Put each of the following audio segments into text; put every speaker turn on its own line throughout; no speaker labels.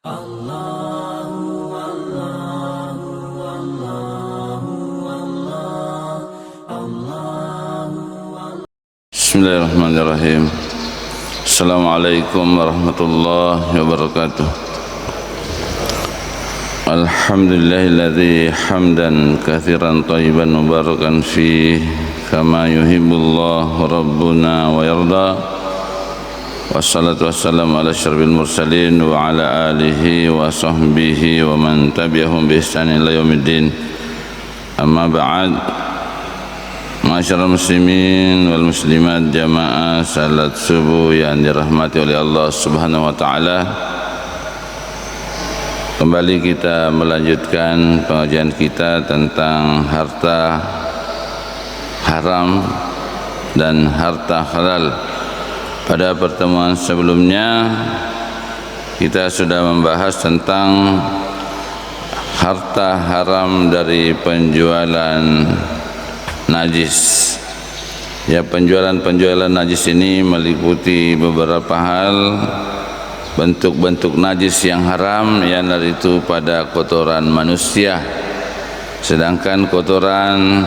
Bismillahirrahmanirrahim. Assalamualaikum warahmatullahi wabarakatuh. Alhamdulillahilladzi hamdan katsiran thayyiban mubarakan fih kama yuhibbullahu rabbuna wa yarda. Wassalatu wassalamu ala asyrafil mursalin wa ala alihi wa sahbihi wa man tabi'ahum bi ihsan ila yaumiddin. Amma ba'd. Masyarakat muslimin wal muslimat jamaah salat subuh yang dirahmati oleh Allah Subhanahu wa taala. Kembali kita melanjutkan pengajian kita tentang harta haram dan harta halal. Pada pertemuan sebelumnya kita sudah membahas tentang harta haram dari penjualan najis. Ya, penjualan najis ini meliputi beberapa hal, bentuk-bentuk najis yang haram yang dari itu pada kotoran manusia. Sedangkan kotoran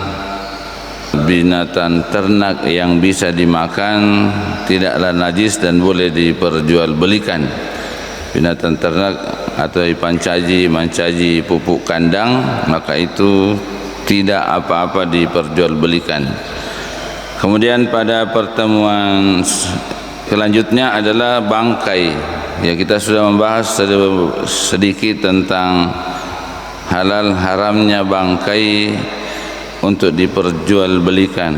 binatang ternak yang bisa dimakan tidaklah najis dan boleh diperjualbelikan. Binatang ternak atau mancaji pupuk kandang, maka itu tidak apa-apa diperjualbelikan. Kemudian pada pertemuan selanjutnya adalah bangkai. Ya, kita sudah membahas sedikit tentang halal haramnya bangkai untuk diperjualbelikan.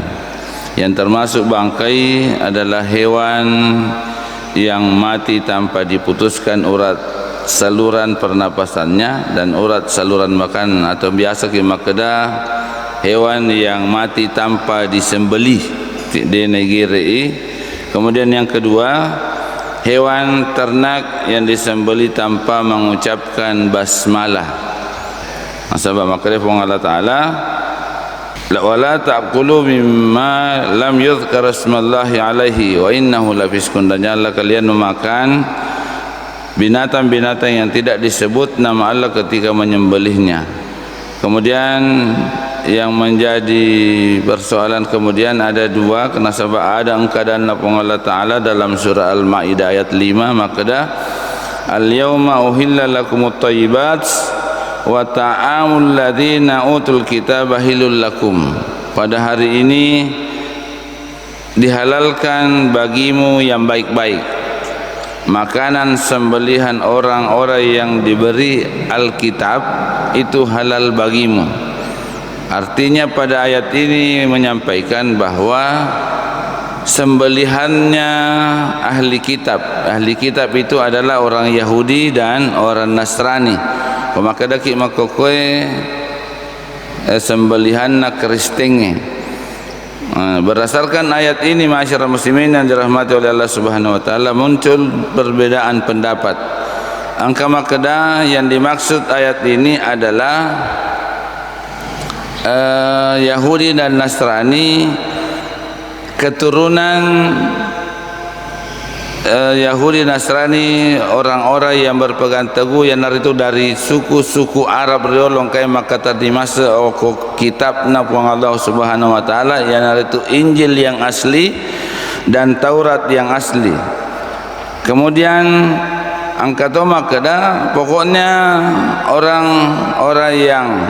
Yang termasuk bangkai adalah hewan yang mati tanpa diputuskan urat saluran pernapasannya dan urat saluran makan, atau biasa kita kedah hewan yang mati tanpa disembelih di negeri. Kemudian yang kedua, hewan ternak yang disembelih tanpa mengucapkan basmalah. Sebab maka Allah Taala wala ta'kulu mimma lam yuzkar ismallahi alaihi wa innahu lafiskun, dan janganlah kalian memakan binatang-binatang yang tidak disebut nama Allah ketika menyembelihnya. Kemudian yang menjadi persoalan kemudian ada dua, kena sebab ada engkau dan Allah Ta'ala dalam surah Al-Ma'idah ayat 5, maka dah al-yawma uhilla lakumut thayyibat wa ta'amul ladzina utul kitaba hilul lakum. Pada hari ini dihalalkan bagimu yang baik-baik, makanan sembelihan orang-orang yang diberi Alkitab itu halal bagimu. Artinya pada ayat ini menyampaikan bahwa sembelihannya ahli kitab. Ahli kitab itu adalah orang Yahudi dan orang Nasrani. Maka daki makokoe sembelihanna Kristenge. Berdasarkan ayat ini, masyarakat muslimin yang dirahmati oleh Allah Subhanahu wa taala, muncul perbedaan pendapat. Angka makeda yang dimaksud ayat ini adalah Yahudi dan Nasrani, keturunan Yahudi Nasrani, orang-orang yang berpegang teguh yang itu dari suku-suku Arab riolong kaya maka tadi masa kitab napung Allah Subhanahu wa taala yang itu Injil yang asli dan Taurat yang asli. Kemudian angkatu makada pokoknya orang-orang yang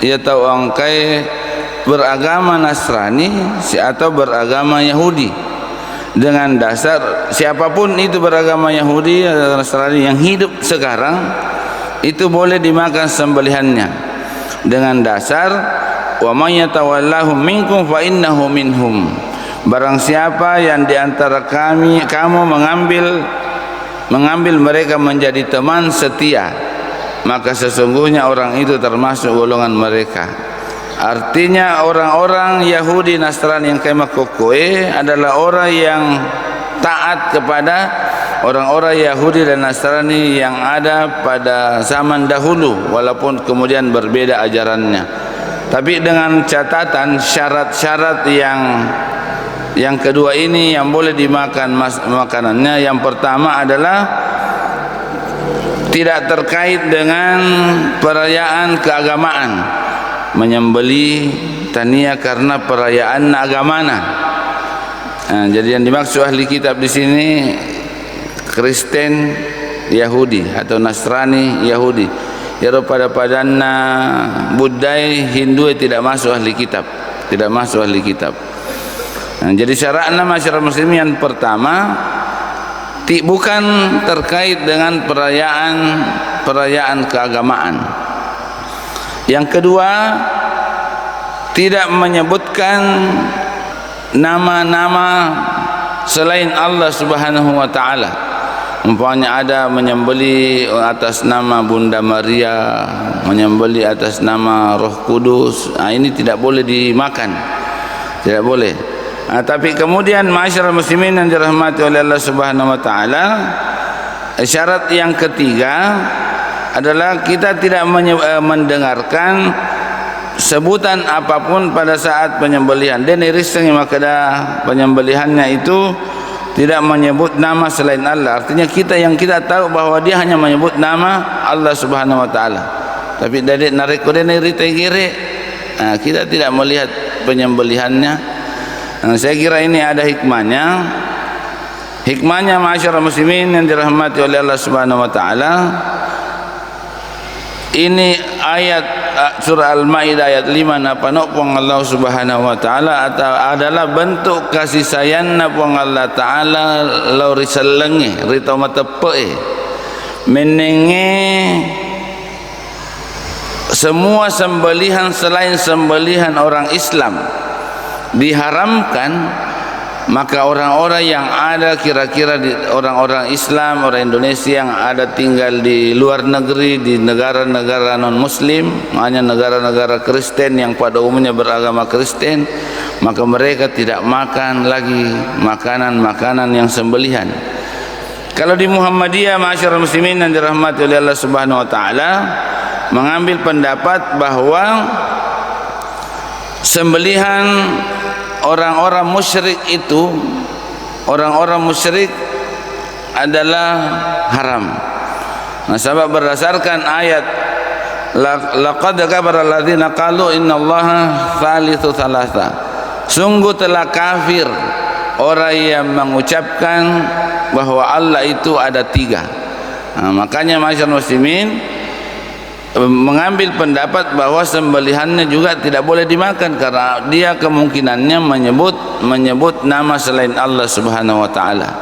ia tahu angkai beragama Nasrani atau beragama Yahudi, dengan dasar siapapun itu beragama Yahudi atau Nasrani yang hidup sekarang itu boleh dimakan sembelihannya, dengan dasar wa may yatawallahum minkum fa innahu minhum. Barang siapa yang di antara kamu mengambil mereka menjadi teman setia, maka sesungguhnya orang itu termasuk golongan mereka. Artinya orang-orang Yahudi Nasrani yang kema kokoe adalah orang yang taat kepada orang-orang Yahudi dan Nasrani yang ada pada zaman dahulu, walaupun kemudian berbeda ajarannya. Tapi dengan catatan syarat-syarat yang kedua ini yang boleh dimakan makanannya. Yang pertama adalah tidak terkait dengan perayaan keagamaan, menyembeli tania karena perayaan agamana. Jadi yang dimaksud ahli kitab di sini Kristen Yahudi atau Nasrani Yahudi. Ya pada padana Buddha Hindu tidak masuk ahli kitab, tidak masuk ahli kitab. Jadi syaratnya masyarakat muslim yang pertama bukan terkait dengan perayaan keagamaan. Yang kedua, tidak menyebutkan nama-nama selain Allah Subhanahu wa taala. Umpamanya ada menyembeli atas nama Bunda Maria, menyembeli atas nama Roh Kudus, ini tidak boleh dimakan, tidak boleh. Tapi kemudian masyarakat muslimin yang dirahmati oleh Allah Subhanahu wa taala, syarat yang ketiga adalah kita tidak mendengarkan sebutan apapun pada saat penyembelihan. Dan irisnya maka penyembelihannya itu tidak menyebut nama selain Allah. Artinya yang kita tahu bahwa dia hanya menyebut nama Allah Subhanahu wa taala. Tapi dari narik tegere, kita tidak melihat penyembelihannya. Saya kira ini ada hikmahnya. Hikmahnya masyarakat muslimin yang dirahmati oleh Allah Subhanahu wa taala. Ini ayat surah Al-Maidah ayat 5 napa nopong Allah Subhanahu wa taala adalah bentuk kasih sayang napong Allah taala lau risalenge rito matepe menenge semua sembelihan selain sembelihan orang Islam diharamkan. Maka orang-orang yang ada kira-kira orang-orang Islam, orang Indonesia yang ada tinggal di luar negeri, di negara-negara non-muslim, hanya negara-negara Kristen yang pada umumnya beragama Kristen, maka mereka tidak makan lagi makanan-makanan yang sembelihan. Kalau di Muhammadiyah masyarakat muslimin yang dirahmati oleh Allah Subhanahu wa taala mengambil pendapat bahwa sembelihan orang-orang musyrik itu, orang-orang musyrik adalah haram. Sebab berdasarkan ayat laqad kafara alladzina qalu innallaha thalithu thalatha, sungguh telah kafir orang yang mengucapkan bahwa Allah itu ada tiga. Makanya masyarakat muslimin mengambil pendapat bahwa sembelihannya juga tidak boleh dimakan karena dia kemungkinannya menyebut nama selain Allah Subhanahu wa taala.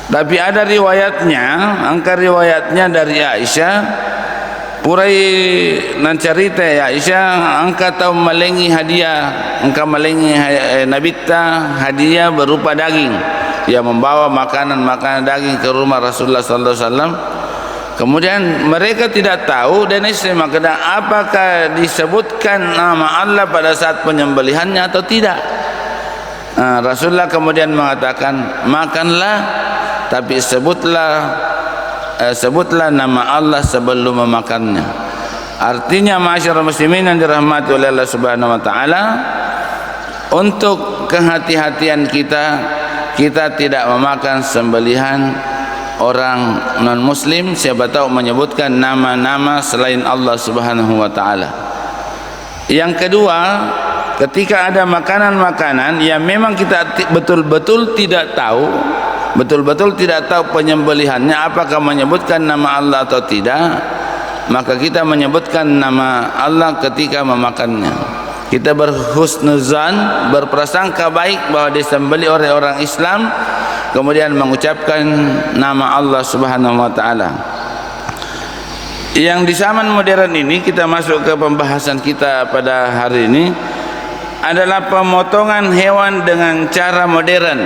Tapi ada riwayatnya, angka riwayatnya dari Aisyah, purai nancarita ya Aisyah, angka tahu malengi hadiah, angka malengi nabita hadiah berupa daging. Dia membawa makanan daging ke rumah Rasulullah sallallahu alaihi wasallam. Kemudian mereka tidak tahu dan makna apakah disebutkan nama Allah pada saat penyembelihannya atau tidak. Rasulullah kemudian mengatakan, makanlah tapi sebutlah nama Allah sebelum memakannya. Artinya masyarakat muslimin yang dirahmati oleh Allah Subhanahu wa taala, untuk kehati-hatian kita tidak memakan sembelihan orang non muslim, siapa tahu menyebutkan nama-nama selain Allah Subhanahu wa taala. Yang kedua, ketika ada makanan-makanan yang memang kita betul-betul tidak tahu penyembelihannya apakah menyebutkan nama Allah atau tidak, maka kita menyebutkan nama Allah ketika memakannya. Kita berhusnuzan, berprasangka baik bahwa disembelih oleh orang Islam, kemudian mengucapkan nama Allah Subhanahu wa taala. Yang di zaman modern ini, kita masuk ke pembahasan kita pada hari ini, adalah pemotongan hewan dengan cara modern.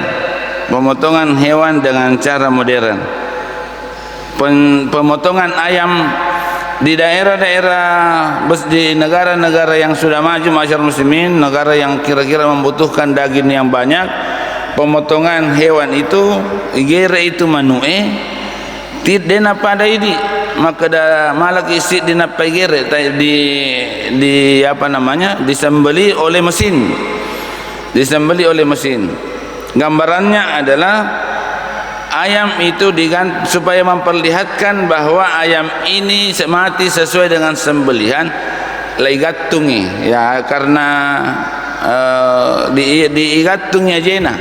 Pemotongan hewan dengan cara modern. Pemotongan ayam di daerah-daerah, di negara-negara yang sudah maju masyarakat muslimin, negara yang kira-kira membutuhkan daging yang banyak, pemotongan hewan itu igere itu manue dena pada ini, maka dah malak isi dina pagere di apa namanya, disembeli oleh mesin. Gambarannya adalah ayam itu digantung supaya memperlihatkan bahwa ayam ini mati sesuai dengan sembelihan, laigatungi ya, karena diigatungnya jena,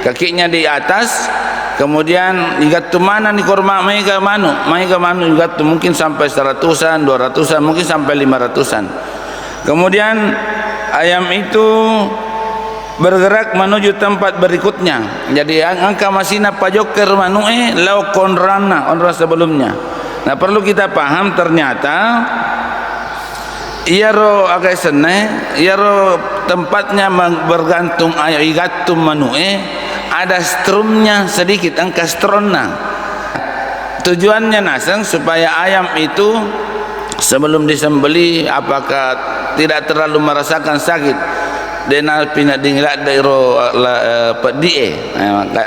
kakinya di atas, kemudian igatung mana nih korma, mai ke manu igatung mungkin sampai 100-an, 200-an, mungkin sampai 500-an. Kemudian ayam itu bergerak menuju tempat berikutnya. Jadi angka masina pajoker manue lau konrana onra sebelumnya. Nah, perlu kita paham ternyata iaro agak sene, iaro tempatnya bergantung ayam igatum manue ada strumnya sedikit, angka stronna. Tujuannya naseng supaya ayam itu sebelum disembeli apakah tidak terlalu merasakan sakit. Dena pina dinglat dairo pedie.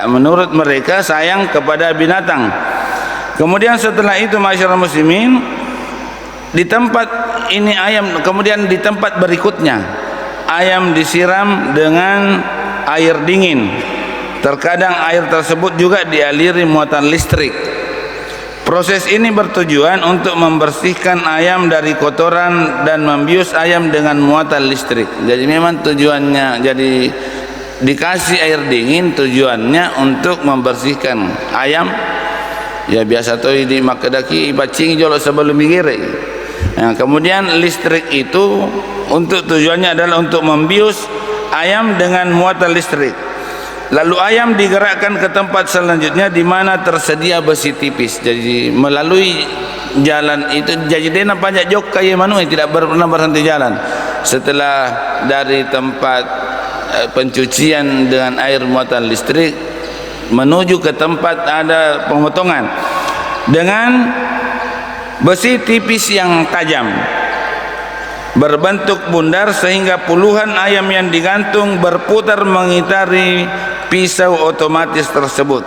Menurut mereka sayang kepada binatang. Kemudian setelah itu masyarakat muslimin, di tempat ini ayam, kemudian di tempat berikutnya ayam disiram dengan air dingin. Terkadang air tersebut juga dialiri muatan listrik. Proses ini bertujuan untuk membersihkan ayam dari kotoran dan membius ayam dengan muatan listrik. Jadi memang tujuannya, jadi dikasih air dingin tujuannya untuk membersihkan ayam. Ya biasa tuh di makedaki bacing jolo sebelum migire. Nah, kemudian listrik itu untuk tujuannya adalah untuk membius ayam dengan muatan listrik. Lalu ayam digerakkan ke tempat selanjutnya di mana tersedia besi tipis. Jadi melalui jalan itu, jadi dia banyak jok kayak manu tidak pernah berhenti jalan. Setelah dari tempat pencucian dengan air muatan listrik menuju ke tempat ada pemotongan dengan besi tipis yang tajam berbentuk bundar sehingga puluhan ayam yang digantung berputar mengitari pisau otomatis tersebut.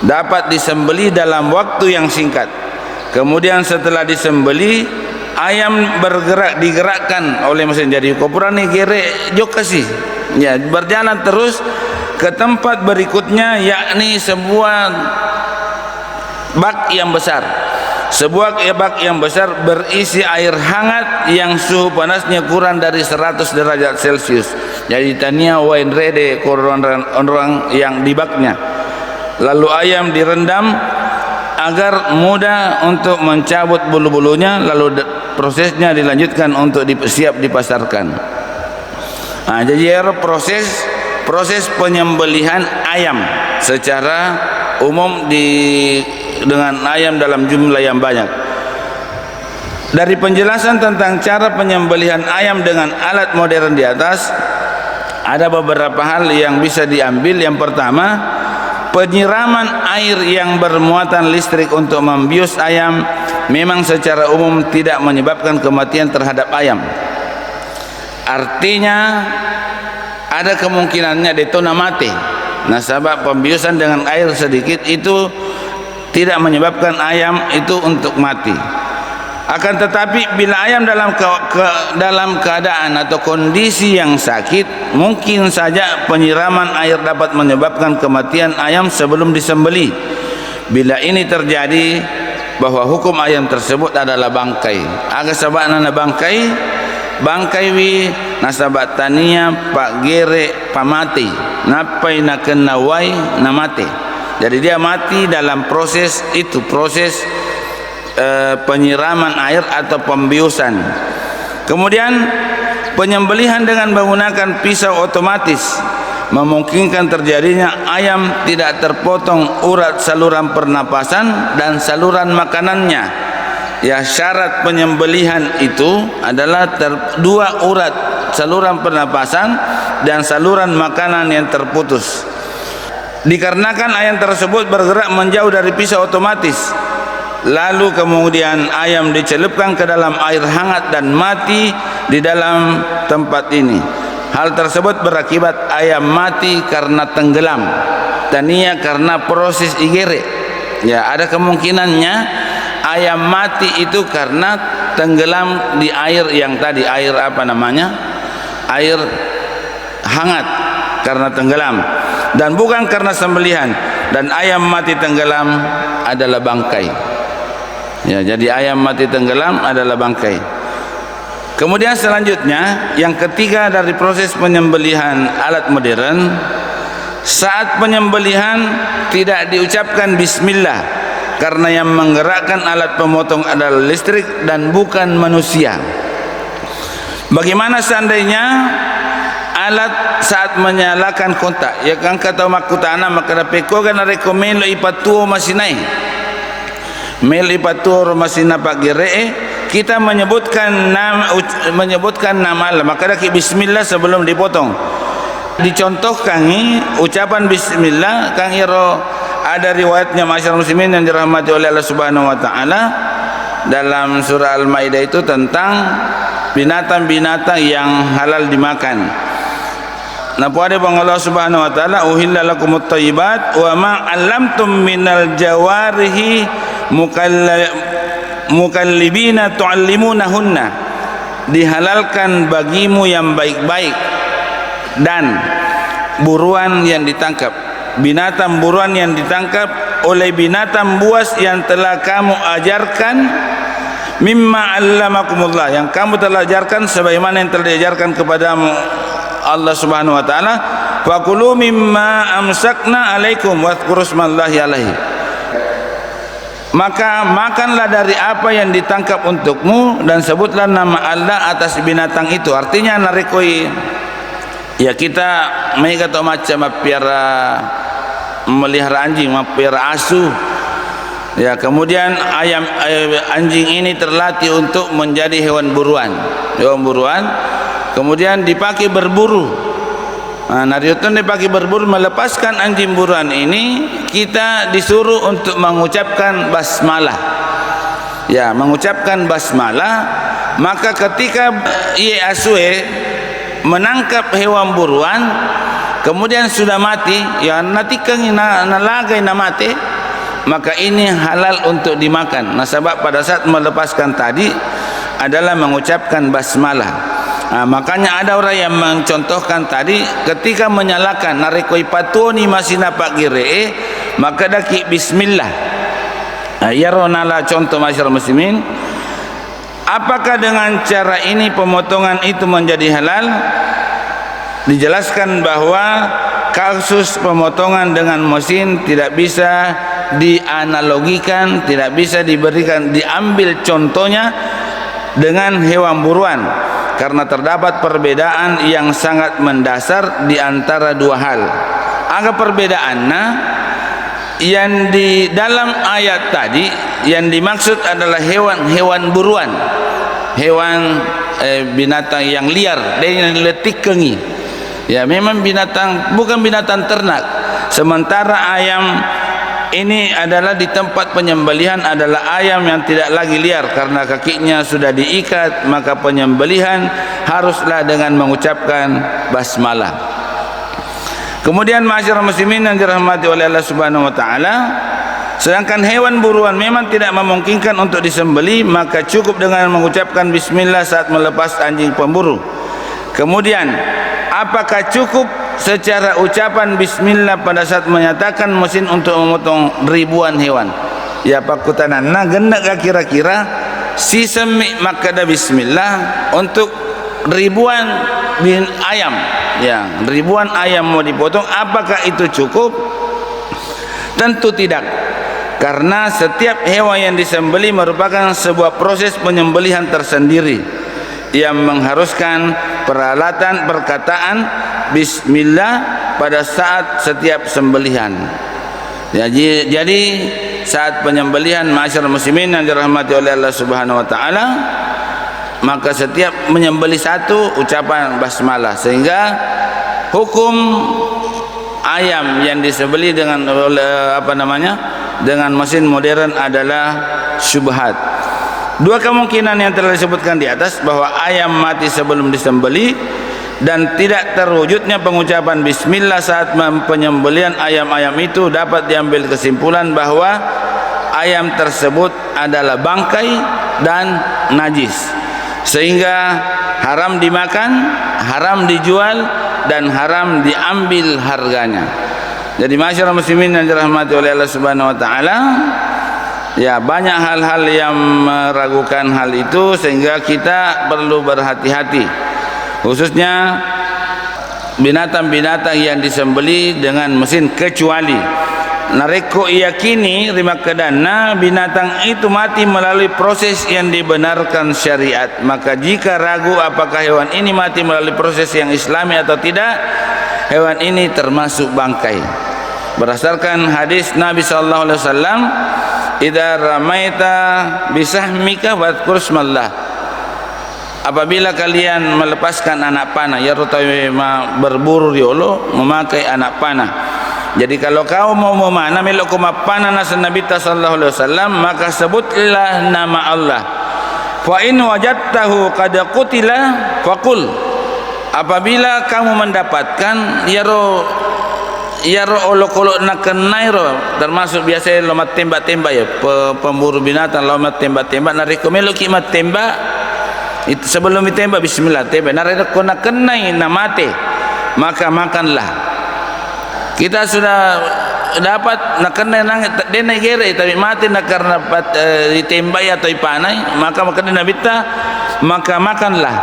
Dapat disembeli dalam waktu yang singkat. Kemudian setelah disembeli, ayam digerakkan oleh mesin. Jadi kopurani kere jok kasih ya, berjalan terus ke tempat berikutnya, yakni sebuah bak yang besar. Sebuah bak yang besar berisi air hangat yang suhu panasnya kurang dari 100 derajat Celcius. Jadi tania wine ready orang yang di baknya. Lalu ayam direndam agar mudah untuk mencabut bulu-bulunya. Lalu prosesnya dilanjutkan untuk siap dipasarkan. Nah, jadi proses penyembelihan ayam secara umum dengan ayam dalam jumlah yang banyak. Dari penjelasan tentang cara penyembelihan ayam dengan alat modern di atas, ada beberapa hal yang bisa diambil. Yang pertama, penyiraman air yang bermuatan listrik untuk membius ayam memang secara umum tidak menyebabkan kematian terhadap ayam. Artinya ada kemungkinannya detona mati. Nah, sebab pembiusan dengan air sedikit itu tidak menyebabkan ayam itu untuk mati. Akan tetapi bila ayam dalam keadaan atau kondisi yang sakit, mungkin saja penyiraman air dapat menyebabkan kematian ayam sebelum disembeli. Bila ini terjadi, bahwa hukum ayam tersebut adalah bangkai. Agak sabak nana bangkai wi nasabat tania pak gere pamati napai nak kenawai namate. Jadi dia mati dalam proses itu, proses penyiraman air atau pembiusan. Kemudian penyembelihan dengan menggunakan pisau otomatis memungkinkan terjadinya ayam tidak terpotong urat saluran pernapasan dan saluran makanannya. Ya, syarat penyembelihan itu adalah dua urat saluran pernapasan dan saluran makanan yang terputus. Dikarenakan ayam tersebut bergerak menjauh dari pisau otomatis, lalu kemudian ayam dicelupkan ke dalam air hangat dan mati di dalam tempat ini. Hal tersebut berakibat ayam mati karena tenggelam, tania karena proses igere. Ya, ada kemungkinannya ayam mati itu karena tenggelam di air yang tadi, air apa namanya, air hangat, karena tenggelam. Dan bukan karena sembelihan. dan ayam mati tenggelam adalah bangkai. Ya, jadi ayam mati tenggelam adalah bangkai. Kemudian selanjutnya yang ketiga dari proses penyembelihan alat modern, saat penyembelihan tidak diucapkan bismillah karena yang menggerakkan alat pemotong adalah listrik dan bukan manusia. Bagaimana seandainya alat saat menyalakan kontak, ya kan kata makutana maka peko kan rekomendo ipatuo masinai mel ipatuo masina pagire, kita menyebutkan nama Allah, maka dak bismillah sebelum dipotong. Dicontohkan ucapan bismillah kang iro ada riwayatnya masyarakat muslimin yang dirahmati oleh Allah Subhanahu wa taala dalam surah Al-Maidah itu tentang binatang-binatang yang halal dimakan. Napa ada bang Allah Subhanahu wa taala uhilla lakumut thayyibat wa ma 'allamtum minal jawarihi mukallibina tu'allimunahunna, dihalalkan bagimu yang baik-baik dan buruan yang ditangkap, binatang buruan yang ditangkap oleh binatang buas yang telah kamu ajarkan, mimma 'allamakumullah, yang kamu telah ajarkan sebagaimana yang telah diajarkan kepadamu Allah Subhanahu wa taala. Fakulu mimma amsakna alaikum wadhkuru smallahi alaihi, maka makanlah dari apa yang ditangkap untukmu dan sebutlah nama Allah atas binatang itu. Artinya narikoi, ya kita mereka tahu macam piara melihara anjing, melihara asu, ya kemudian anjing ini terlatih untuk menjadi hewan buruan, kemudian dipakai berburu. Nariutun dipakai berburu, melepaskan anjing buruan ini kita disuruh untuk mengucapkan basmalah, ya mengucapkan basmalah. Maka ketika ia asue menangkap hewan buruan kemudian sudah mati, ya natikang nalagai na mati, maka ini halal untuk dimakan. Nah, sebab pada saat melepaskan tadi adalah mengucapkan basmalah. Makanya ada orang yang mencontohkan tadi ketika menyalakan narikoi patoni masina pak gire, maka daki bismillah. Ya ronala contoh masyarakat muslimin. Apakah dengan cara ini pemotongan itu menjadi halal? Dijelaskan bahwa kasus pemotongan dengan mesin tidak bisa dianalogikan, tidak bisa diambil contohnya dengan hewan buruan, karena terdapat perbedaan yang sangat mendasar di antara dua hal. Agak perbedaannya yang di dalam ayat tadi yang dimaksud adalah hewan buruan, hewan binatang yang liar, yang letik kengi. Ya memang binatang, bukan binatang ternak. Sementara ayam ini adalah di tempat penyembelihan adalah ayam yang tidak lagi liar karena kakinya sudah diikat, maka penyembelihan haruslah dengan mengucapkan basmalah. Kemudian masyarakat muslimin yang dirahmati oleh Allah Subhanahu wa taala, sedangkan hewan buruan memang tidak memungkinkan untuk disembeli, maka cukup dengan mengucapkan bismillah saat melepas anjing pemburu. Kemudian apakah cukup secara ucapan bismillah pada saat menyatakan mesin untuk memotong ribuan hewan? Ya pakutanan nah gendak kira-kira si semi makada bismillah untuk ribuan ayam, ya ribuan ayam mau dipotong, apakah itu cukup? Tentu tidak, karena setiap hewan yang disembeli merupakan sebuah proses penyembelihan tersendiri yang mengharuskan peralatan perkataan bismillah pada saat setiap sembelihan. Jadi saat penyembelihan masyarakat muslimin yang dirahmati oleh Allah Subhanahu wa taala, maka setiap menyembelih satu ucapan basmalah, sehingga hukum ayam yang disembelih dengan dengan mesin modern adalah syubhat. Dua kemungkinan yang telah disebutkan di atas, bahwa ayam mati sebelum disembelih dan tidak terwujudnya pengucapan bismillah saat penyembelihan ayam-ayam itu, dapat diambil kesimpulan bahwa ayam tersebut adalah bangkai dan najis, sehingga haram dimakan, haram dijual, dan haram diambil harganya. Jadi masyarakat muslimin yang dirahmati oleh Allah Subhanahu wa taala, ya banyak hal-hal yang meragukan hal itu sehingga kita perlu berhati-hati. Khususnya binatang-binatang yang disembeli dengan mesin, kecuali nareko yakini rima kedana binatang itu mati melalui proses yang dibenarkan syariat. Maka jika ragu apakah hewan ini mati melalui proses yang islami atau tidak, hewan ini termasuk bangkai. Berdasarkan hadis Nabi sallallahu alaihi wasallam, "Idza ramaita bisahmika wadhkur smallah." Apabila kalian melepaskan anak panah, ya rutawi berburu diolo memakai anak panah. Jadi kalau kau mau memanah melok kumapana nasa Nabi sallallahu alaihi wasallam, maka sebutlah nama Allah. Fa in wajadtahu qad qutila faqul. Apabila kamu mendapatkan ya ro olok-olok nak kenai ro, termasuk biasa lomat tembak-tembak ya, pemburu binatang lomat tembak-tembak nariko melok kimat tembak. Itu sebelum ditembak bismillah tembak nariko nak kenai na mate, maka makanlah. Kita sudah dapat nak kenai nang denai gere tapi mati nak karena ditembak atau dipanai, maka makan nabita, maka makanlah.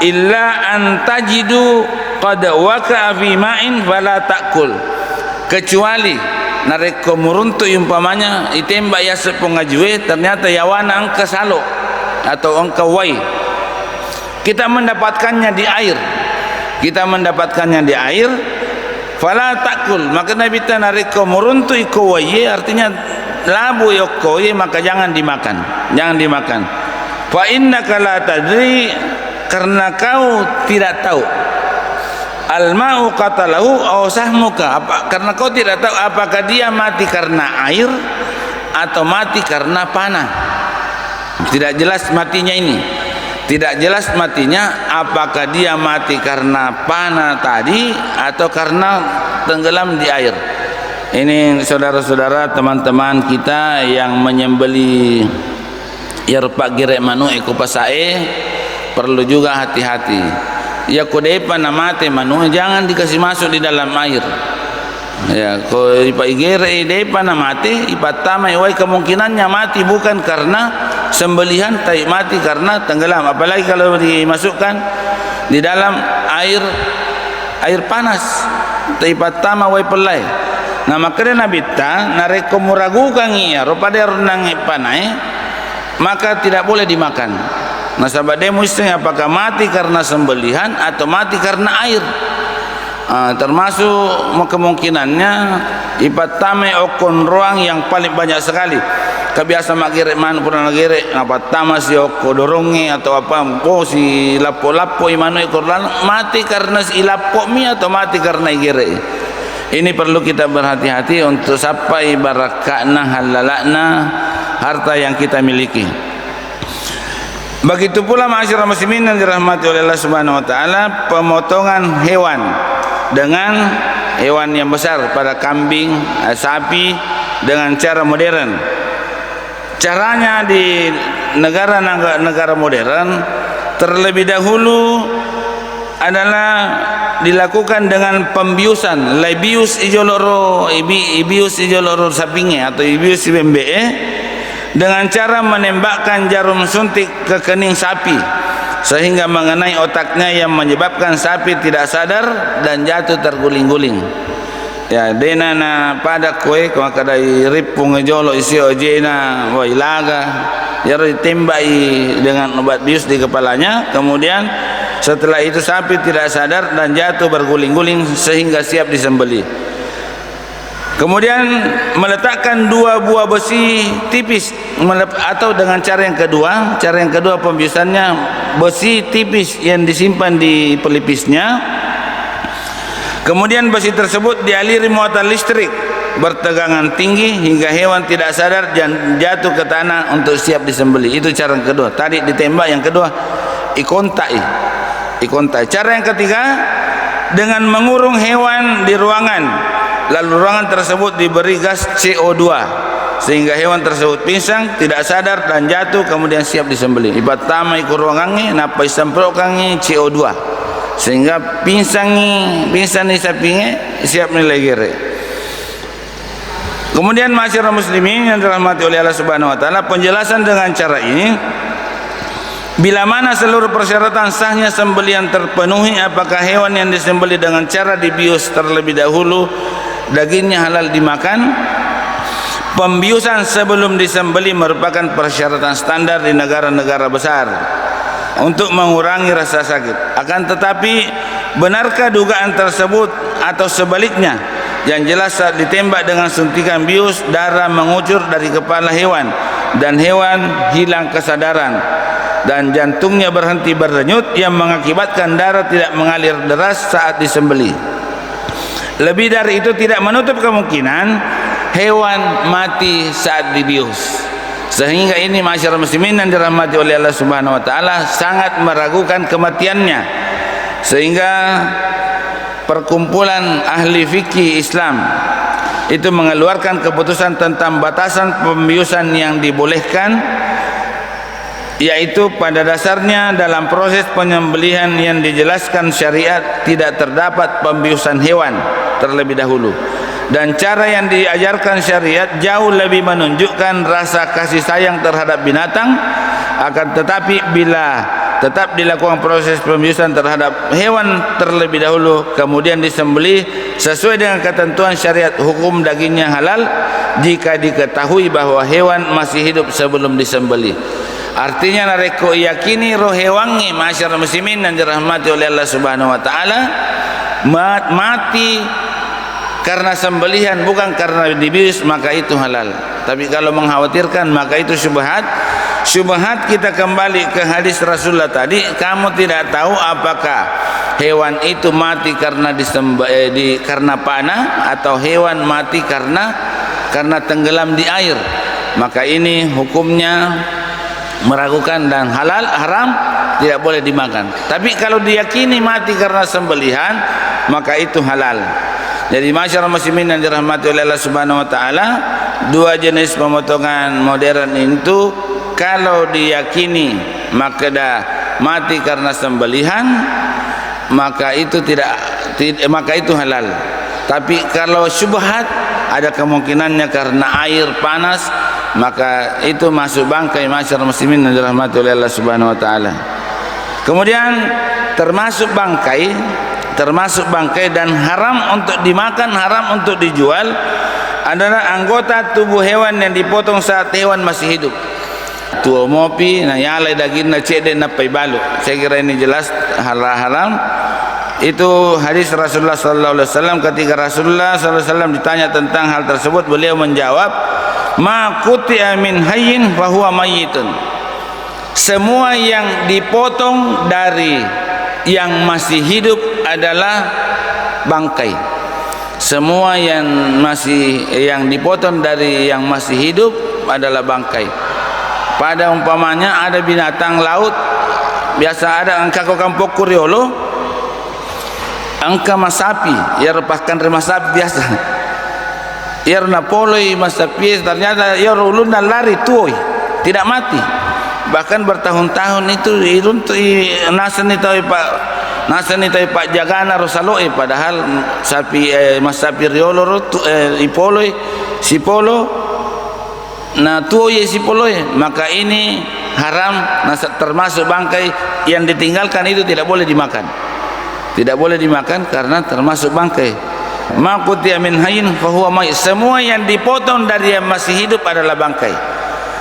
Illa antajidu qad waqa'a fi ma'in fala ta'kul. Kecuali nareko muruntu umpamanya itembak ya sepengajue ternyata yawana angka salo atau angka wai, kita mendapatkannya di air, fala ta'kul, maka nabi ta nareko muruntu iko wai artinya labu yoko maka jangan dimakan. Fa innaka la tadri, karena kau tidak tahu al-ma'u qatalahu aw sahmuka, karena kau tidak tahu apakah dia mati karena air atau mati karena panah. Tidak jelas matinya ini, tidak jelas matinya apakah dia mati karena panah tadi atau karena tenggelam di air. Ini saudara-saudara, teman-teman kita yang menyembeli ya rupak girek manu eko pasae perlu juga hati-hati. Ya kodepa namate manu jangan dikasih masuk di dalam air. Ya ko ipa igere depa namate ipatama iwai kemungkinannya mati bukan karena sembelihan tapi mati karena tenggelam. Apalagi kalau dimasukkan di dalam air panas tapi patama wai pelai. Nah maka nabita nareko muragukan iya ropada renang panai, maka tidak boleh dimakan. Nah sahabat demo istinya apakah mati karena sembelihan atau mati karena air. Termasuk kemungkinannya ipatame okon ruang yang paling banyak sekali. Kebiasa magire man pura nagire apatama si oko dorongi atau apa si lapo-lapo imano ikorlan mati karena si lapo mi atau mati karena igire. Ini perlu kita berhati-hati untuk sampai barakana halalakna harta yang kita miliki. Begitu pula masyarakat muslimin yang dirahmati oleh Allah Subhanahu wa taala, pemotongan hewan dengan hewan yang besar pada kambing, sapi dengan cara modern. Caranya di negara modern terlebih dahulu adalah dilakukan dengan pembiusan, ibius ijoloro sapinge atau ibius bembe, dengan cara menembakkan jarum suntik ke kening sapi sehingga mengenai otaknya yang menyebabkan sapi tidak sadar dan jatuh terguling-guling. Ya dena na pada koe kadai ripung jolo isi ojena wailaga ya ditembai dengan obat bius di kepalanya, kemudian setelah itu sapi tidak sadar dan jatuh berguling-guling sehingga siap disembelih. Kemudian meletakkan 2 buah besi tipis, atau dengan cara yang kedua pembiusannya besi tipis yang disimpan di pelipisnya. Kemudian besi tersebut dialiri muatan listrik bertegangan tinggi hingga hewan tidak sadar dan jatuh ke tanah untuk siap disembelih. Itu cara yang kedua. Tadi ditembak, yang kedua ikontai. Cara yang ketiga dengan mengurung hewan di ruangan, lalu ruangan tersebut diberi gas CO2 sehingga hewan tersebut pingsan, tidak sadar dan jatuh kemudian siap disembelih. Ipatama iku ruangannya napa isemprokannya CO2 sehingga pingsan ni sapinge siap nilai gere. Kemudian masyarakat muslimin yang dirahmati oleh Allah Subhanahu wa taala, penjelasan dengan cara ini, bila mana seluruh persyaratan sahnya sembelihan terpenuhi, apakah hewan yang disembelih dengan cara dibius terlebih dahulu dagingnya halal dimakan? Pembiusan sebelum disembelih merupakan persyaratan standar di negara-negara besar untuk mengurangi rasa sakit. Akan tetapi, benarkah dugaan tersebut atau sebaliknya? Yang jelas saat ditembak dengan suntikan bius, darah mengucur dari kepala hewan dan hewan hilang kesadaran dan jantungnya berhenti berdenyut yang mengakibatkan darah tidak mengalir deras saat disembelih. Lebih dari itu, tidak menutup kemungkinan hewan mati saat dibius. Sehingga ini masyarakat muslimin yang dirahmati oleh Allah Subhanahu wa taala sangat meragukan kematiannya. Sehingga perkumpulan ahli fikih Islam itu mengeluarkan keputusan tentang batasan pembiusan yang dibolehkan, yaitu pada dasarnya dalam proses penyembelihan yang dijelaskan syariat tidak terdapat pembiusan hewan terlebih dahulu, dan cara yang diajarkan syariat jauh lebih menunjukkan rasa kasih sayang terhadap binatang. Akan tetapi bila tetap dilakukan proses pembiusan terhadap hewan terlebih dahulu kemudian disembelih sesuai dengan ketentuan syariat, hukum dagingnya halal jika diketahui bahwa hewan masih hidup sebelum disembelih. Artinya nareko yakini roh hewangi masyarakat muslimin yang dirahmati oleh Allah Subhanahu wa taala mati karena sembelihan bukan karena dibius, maka itu halal. Tapi kalau mengkhawatirkan maka itu syubhat. Syubhat kita kembali ke hadis Rasulullah tadi, kamu tidak tahu apakah hewan itu mati karena karena panah atau hewan mati karena tenggelam di air. Maka ini hukumnya meragukan dan halal, haram, tidak boleh dimakan. Tapi kalau diyakini mati karena sembelihan, maka itu halal. Jadi masyarakat muslimin yang dirahmati oleh Allah Subhanahu wa taala, dua jenis pemotongan modern itu kalau diyakini maka dah mati karena sembelihan, maka itu maka itu halal. Tapi kalau syubhat ada kemungkinannya karena air panas, maka itu masuk bangkai masyarakat muslimin yang dirahmati oleh Allah Subhanahu wa taala. Kemudian termasuk bangkai dan haram untuk dimakan, haram untuk dijual adalah anggota tubuh hewan yang dipotong saat hewan masih hidup. Tua mopi na yalai daging na cede na paibalu. Saya kira ini jelas haram. Itu hadis Rasulullah sallallahu alaihi wasallam. Ketika Rasulullah sallallahu alaihi wasallam ditanya tentang hal tersebut, beliau menjawab, ma quti'a min hayyin fa huwa mayyitun. Semua yang dipotong dari yang masih hidup adalah bangkai. Semua yang dipotong dari yang masih hidup adalah bangkai. Pada umpamanya ada binatang laut, biasa ada angka kampung kuriolo, angka masapi, ya repaskan remah sapi biasa. Ya napoloi masapi, ternyata ya uluna lari tuoi, tidak mati. Bahkan bertahun-tahun itu iruntu nasen itu Pak Jagana Rosaloi, padahal sapi masapi riolo ipoloi sipolo na tuoi sipoloi, maka ini haram, termasuk bangkai yang ditinggalkan itu tidak boleh dimakan. Tidak boleh dimakan karena termasuk bangkai. Ma qutiya min hayyin fa huwa may. Semua yang dipotong dari yang masih hidup adalah bangkai.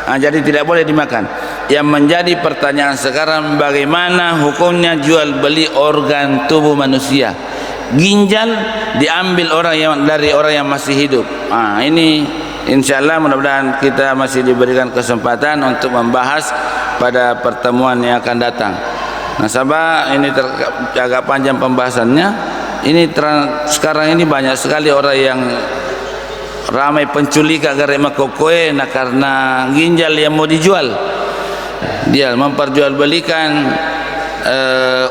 Jadi tidak boleh dimakan. Yang menjadi pertanyaan sekarang, bagaimana hukumnya jual beli organ tubuh manusia? Ginjal diambil dari orang yang masih hidup. Ini insyaallah mudah-mudahan kita masih diberikan kesempatan untuk membahas pada pertemuan yang akan datang. Nasabah ini agak panjang pembahasannya. Ini sekarang ini banyak sekali orang yang ramai penculikan gara makokoe karena ginjal yang mau dijual. Dia memperjualbelikan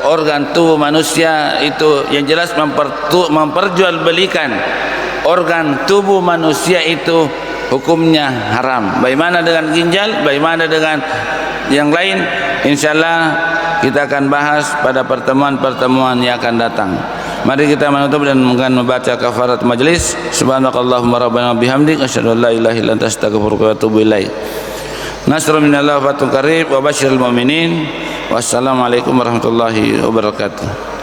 organ tubuh manusia itu, yang jelas memperjualbelikan organ tubuh manusia itu hukumnya haram. Bagaimana dengan ginjal, bagaimana dengan yang lain, insyaallah kita akan bahas pada pertemuan-pertemuan yang akan datang. Mari kita menutup dan membaca kafarat majlis. Subhanakallahumma rabbana bihamdik asyhadu an la ilaha illa anta astaghfiruka wa atubu ilaik. Nasrun minallahi wa fatun qarib wa basyiril mu'minin. Wassalamualaikum warahmatullahi wabarakatuh.